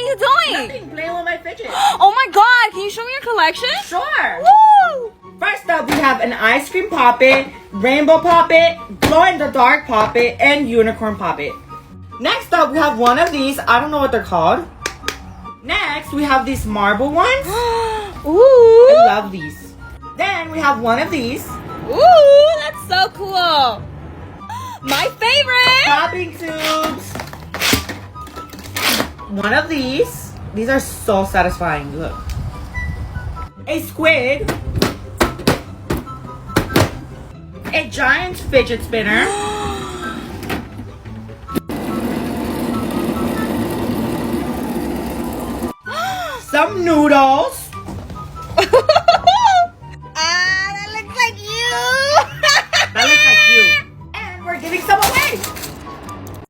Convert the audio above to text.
you doing? Nothing, playing with my fidget. Oh my god, can you show me your collection? Sure. Woo! First up, we have an ice cream poppet, rainbow poppet, glow-in-the-dark poppet, and unicorn poppet. Next up, we have one of these. I don't know what they're called. Next, we have these marble ones. Ooh! I love these. Then, we have one of these. Ooh, that's so cool. My favorite. Popping tubes. One of these. These are so satisfying. Look. A squid. A giant fidget spinner. Some noodles.